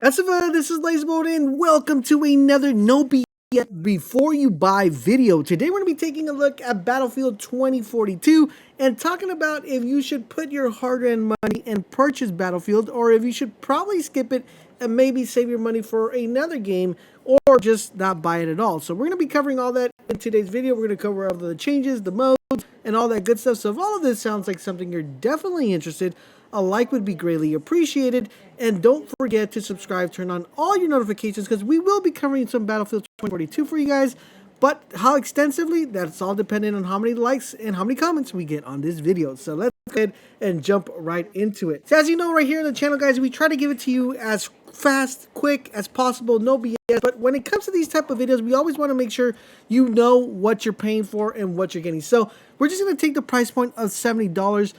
This is LaserBolt and welcome to another No BS Before You Buy video. Today we're going to be taking a look at Battlefield 2042 and talking about if you should put your hard-earned money and purchase Battlefield, or if you should probably skip it and maybe save your money for another game, or just not buy it at all. So we're going to be covering all that in today's video. We're going to cover all the changes, the modes, and all that good stuff. So if all of this sounds like something you're definitely interested, a like would be greatly appreciated, and don't forget to subscribe, turn on all your notifications, because we will be covering some Battlefield 2042 for you guys, but how extensively, that's all dependent on how many likes and how many comments we get on this video. So let's go ahead and jump right into it. So as you know, right here on the channel, guys, we try to give it to you as fast, quick as possible, no BS, but when it comes to these type of videos, we always want to make sure you know what you're paying for and what you're getting. So we're just going to take the price point of $70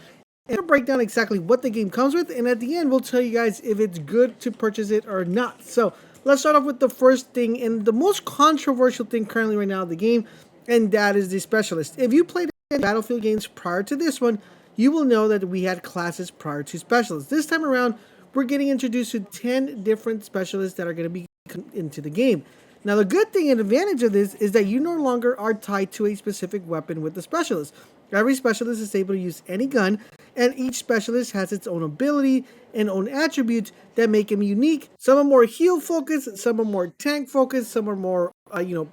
and break down exactly what the game comes with, and at the end we'll tell you guys if it's good to purchase it or not. So let's start off with the first thing and the most controversial thing currently right now in the game, and that is the specialist. If you played Battlefield games prior to this one, you will know that we had classes prior to specialists. This time around, we're getting introduced to 10 different specialists that are going to be into the game. Now, the good thing and advantage of this is that you no longer are tied to a specific weapon with the specialist. Every specialist is able to use any gun, and each specialist has its own ability and own attributes that make him unique. Some are more heal focused, some are more tank focused, some are more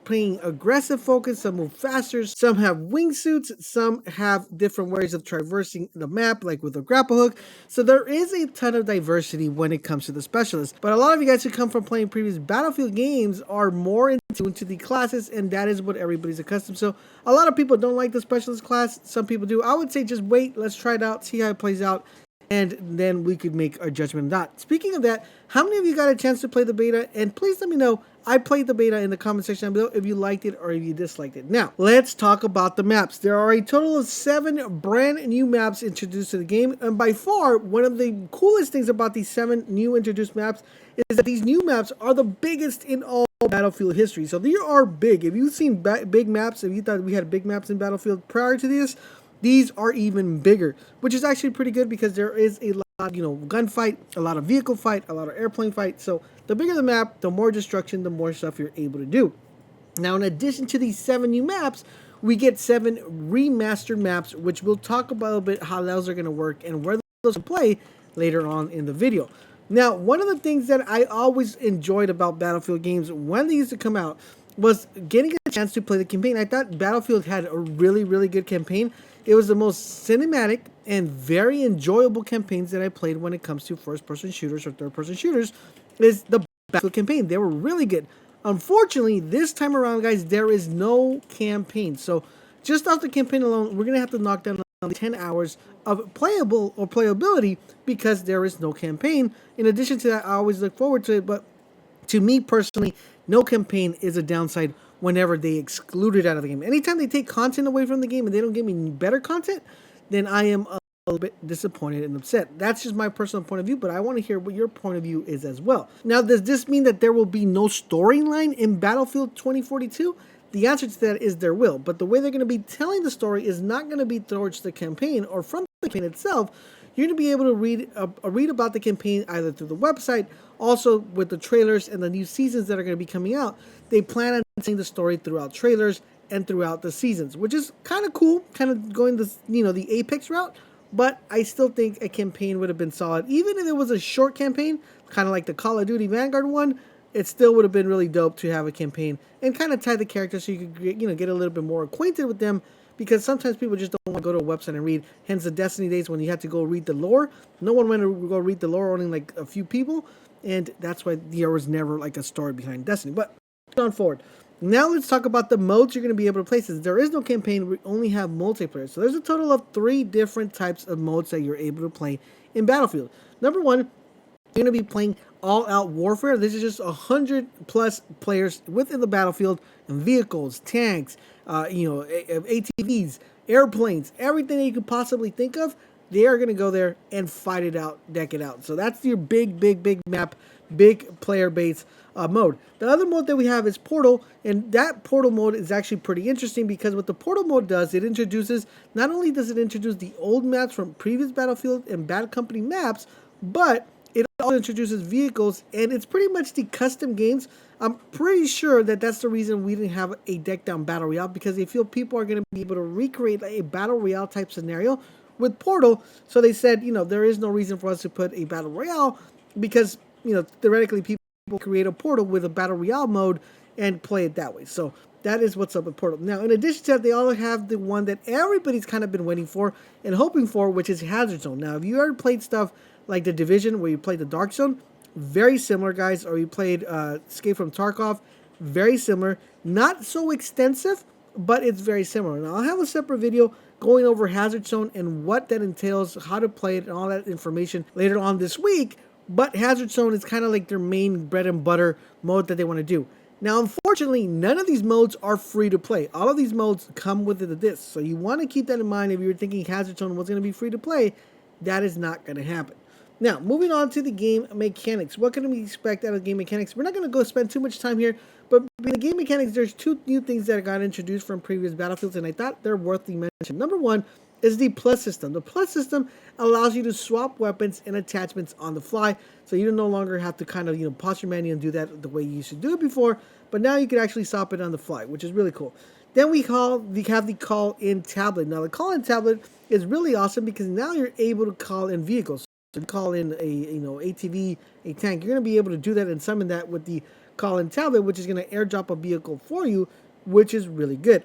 playing aggressive focused, some move faster, some have wingsuits, some have different ways of traversing the map, like with a grapple hook. So there is a ton of diversity when it comes to the specialists. But a lot of you guys who come from playing previous Battlefield games are more in tune to the classes, and that is what everybody's accustomed. So a lot of people don't like the specialist class, some people do. I would say just wait, let's try it out, see how it plays out, and then we could make our judgment on that. Speaking of that, how many of you got a chance to play the beta? And please let me know. I played the beta in the comment section below if you liked it or if you disliked it. Now, let's talk about the maps. There are a total of 7 brand new maps introduced to the game. And by far, one of the coolest things about these 7 new introduced maps is that these new maps are the biggest in all Battlefield history. So they are big. If you've seen big maps, if you thought we had big maps in Battlefield prior to this, these are even bigger, which is actually pretty good because there is a lot of, gunfight, a lot of vehicle fight, a lot of airplane fight. So the bigger the map, the more destruction, the more stuff you're able to do. Now, in addition to these 7 new maps, we get 7 remastered maps, which we'll talk about a little bit how those are going to work and where those can play later on in the video. Now, one of the things that I always enjoyed about Battlefield games when they used to come out was getting a chance to play the campaign. I thought Battlefield had a really, really good campaign. It was the most cinematic and very enjoyable campaigns that I played when it comes to first-person shooters or third-person shooters is the Battlefield campaign. They were really good. Unfortunately, this time around, guys, there is no campaign. So just off the campaign alone, we're going to have to knock down 10 hours of playable or playability because there is no campaign. In addition to that, I always look forward to it, but to me personally, no campaign is a downside whenever they exclude it out of the game. Anytime they take content away from the game and they don't give me better content, then I am a little bit disappointed and upset. That's just my personal point of view, but I want to hear what your point of view is as well. Now, does this mean that there will be no storyline in Battlefield 2042? The answer to that is there will, but the way they're going to be telling the story is not going to be towards the campaign or from the campaign itself. You're going to be able to read about the campaign either through the website, also with the trailers and the new seasons that are going to be coming out. They plan on telling the story throughout trailers and throughout the seasons, which is kind of cool, kind of going the the Apex route. But I still think a campaign would have been solid, even if it was a short campaign, kind of like the Call of Duty Vanguard one. It still would have been really dope to have a campaign and kind of tie the characters so you could get a little bit more acquainted with them. Because sometimes people just don't want to go to a website and read. Hence the Destiny days when you had to go read the lore. No one went to go read the lore, only like a few people. And that's why there was never like a story behind Destiny. But on forward. Now let's talk about the modes you're going to be able to play. Since there is no campaign, we only have multiplayer. So there's a total of 3 different types of modes that you're able to play in Battlefield. Number 1, you're going to be playing all-out warfare. This is just 100+ players within the battlefield and vehicles, tanks, ATVs, airplanes, everything that you could possibly think of. They are going to go there and fight it out, deck it out. So that's your big map, big player base mode. The other mode that we have is Portal, and that Portal mode is actually pretty interesting because what the Portal mode does, it introduces, not only does it introduce the old maps from previous Battlefield and Bad Company maps, but it also introduces vehicles, and it's pretty much the custom games. I'm pretty sure that that's the reason we didn't have a deck down battle royale, because they feel people are going to be able to recreate a battle royale type scenario with Portal. So they said, there is no reason for us to put a battle royale, because theoretically people create a Portal with a battle royale mode and play it that way. So that is what's up with Portal. Now, in addition to that, they all have the one that everybody's kind of been waiting for and hoping for, which is Hazard Zone. Now, if you ever played stuff like The Division, where you played the Dark Zone, very similar, guys. Or you played Escape from Tarkov, very similar. Not so extensive, but it's very similar. Now, I'll have a separate video going over Hazard Zone and what that entails, how to play it, and all that information later on this week. But Hazard Zone is kind of like their main bread and butter mode that they want to do. Now, unfortunately, none of these modes are free to play. All of these modes come with the disc. So you want to keep that in mind if you're thinking Hazard Zone was going to be free to play. That is not going to happen. Now, moving on to the game mechanics. What can we expect out of game mechanics? We're not going to go spend too much time here, but in the game mechanics, there's two new things that got introduced from previous Battlefields, and I thought they're worth the mention. Number one is the plus system. The plus system allows you to swap weapons and attachments on the fly, so you no longer have to kind of, pause your menu and do that the way you used to do it before, but now you can actually swap it on the fly, which is really cool. Then we have the call-in tablet. Now, the call-in tablet is really awesome because now you're able to call in vehicles. So call in a ATV, a tank. You're going to be able to do that and summon that with the call-in tablet, which is going to airdrop a vehicle for you, which is really good.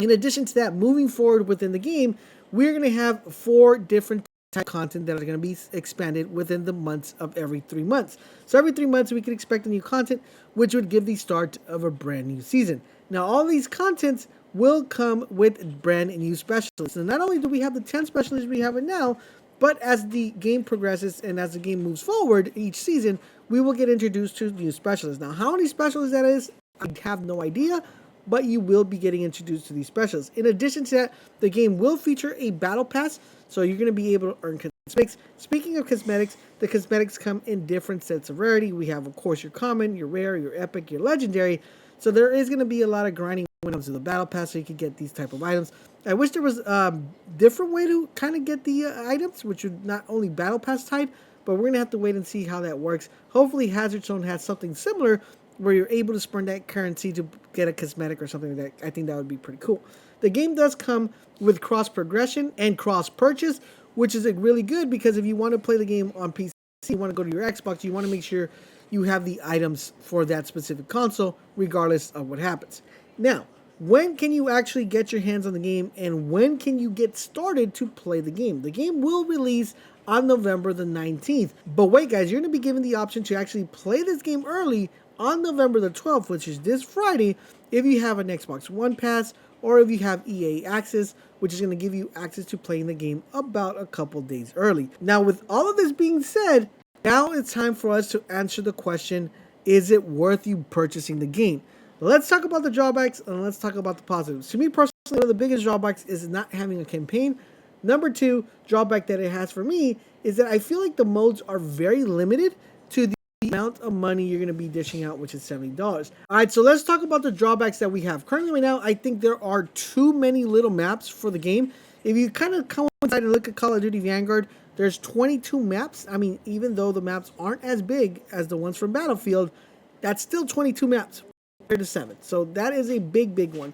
In addition to that, moving forward within the game, we're going to have 4 different type of content that are going to be expanded within the months of every 3 months. So every 3 months we can expect a new content, which would give the start of a brand new season. Now, all these contents will come with brand new specialists. And not only do we have the 10 specialists we have it now, but as the game progresses and as the game moves forward each season, we will get introduced to new specialists. Now, how many specialists that is, I have no idea, but you will be getting introduced to these specialists. In addition to that, the game will feature a battle pass, so you're going to be able to earn cosmetics. Speaking of cosmetics, the cosmetics come in different sets of rarity. We have, of course, your common, your rare, your epic, your legendary. So there is going to be a lot of grinding when it comes to the battle pass, so you can get these type of items. I wish there was a different way to kind of get the items, which would not only battle pass tied, but we're going to have to wait and see how that works. Hopefully Hazard Zone has something similar where you're able to spend that currency to get a cosmetic or something like that. I think that would be pretty cool. The game does come with cross progression and cross purchase, which is really good because if you want to play the game on PC, you want to go to your Xbox, you want to make sure you have the items for that specific console, regardless of what happens. Now, when can you actually get your hands on the game, and when can you get started to play the game? The game will release on November the 19th. But wait, guys, you're going to be given the option to actually play this game early on November the 12th, which is this Friday, if you have an Xbox One Pass or if you have EA Access, which is going to give you access to playing the game about a couple days early. Now, with all of this being said, now it's time for us to answer the question, is it worth you purchasing the game? Let's talk about the drawbacks and let's talk about the positives. To me personally, one of the biggest drawbacks is not having a campaign. Number 2 drawback that it has for me is that I feel like the modes are very limited to the amount of money you're going to be dishing out, which is $70. All right, so let's talk about the drawbacks that we have. Currently right now, I think there are too many little maps for the game. If you kind of come inside and look at Call of Duty Vanguard, there's 22 maps. I mean, even though the maps aren't as big as the ones from Battlefield, that's still 22 maps compared to 7. So that is a big one.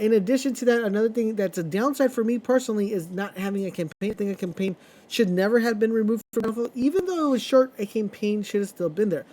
In addition to that, another thing that's a downside for me personally is not having a campaign. I think a campaign should never have been removed from Battlefield. Even though it was short, a campaign should have still been there.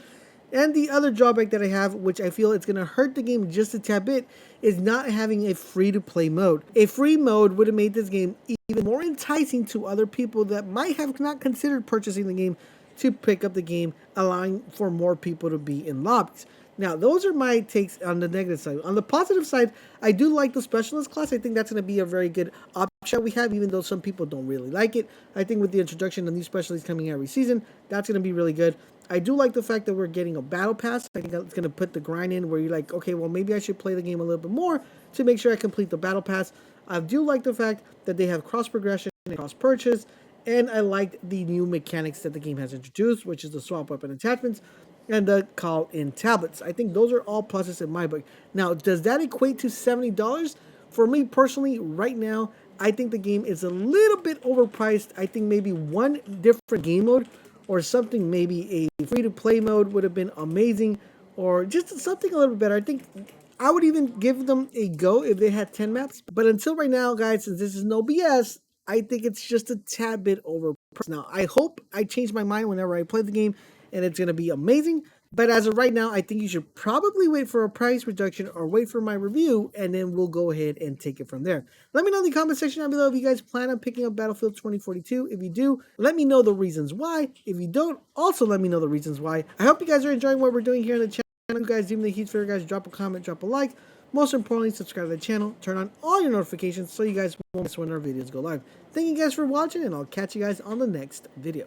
And the other drawback that I have, which I feel it's going to hurt the game just a tad bit, is not having a free-to-play mode. A free mode would have made this game even more enticing to other people that might have not considered purchasing the game to pick up the game, allowing for more people to be in lobbies. Now, those are my takes on the negative side. On the positive side, I do like the specialist class. I think that's going to be a very good option we have, even though some people don't really like it. I think with the introduction of new specialists coming every season, that's going to be really good. I do like the fact that we're getting a battle pass. I think that's going to put the grind in where you're like, okay, well, maybe I should play the game a little bit more to make sure I complete the battle pass. I do like the fact that they have cross progression and cross purchase, and I liked the new mechanics that the game has introduced, which is the swap weapon attachments and the call-in tablets. I think those are all pluses in my book. Now, does that equate to $70? For me personally, right now, I think the game is a little bit overpriced. I think maybe one different game mode or something, maybe a free-to-play mode would have been amazing, or just something a little bit better. I think I would even give them a go if they had 10 maps. But until right now, guys, since this is no BS, I think it's just a tad bit overpriced. Now, I hope I change my mind whenever I play the game and it's going to be amazing. But as of right now, I think you should probably wait for a price reduction or wait for my review, and then we'll go ahead and take it from there. Let me know in the comment section down below if you guys plan on picking up Battlefield 2042. If you do, let me know the reasons why. If you don't, also let me know the reasons why. I hope you guys are enjoying what we're doing here in the channel. If you guys do me the huge favor, guys, drop a comment, drop a like. Most importantly, subscribe to the channel, turn on all your notifications so you guys won't miss when our videos go live. Thank you guys for watching, and I'll catch you guys on the next video.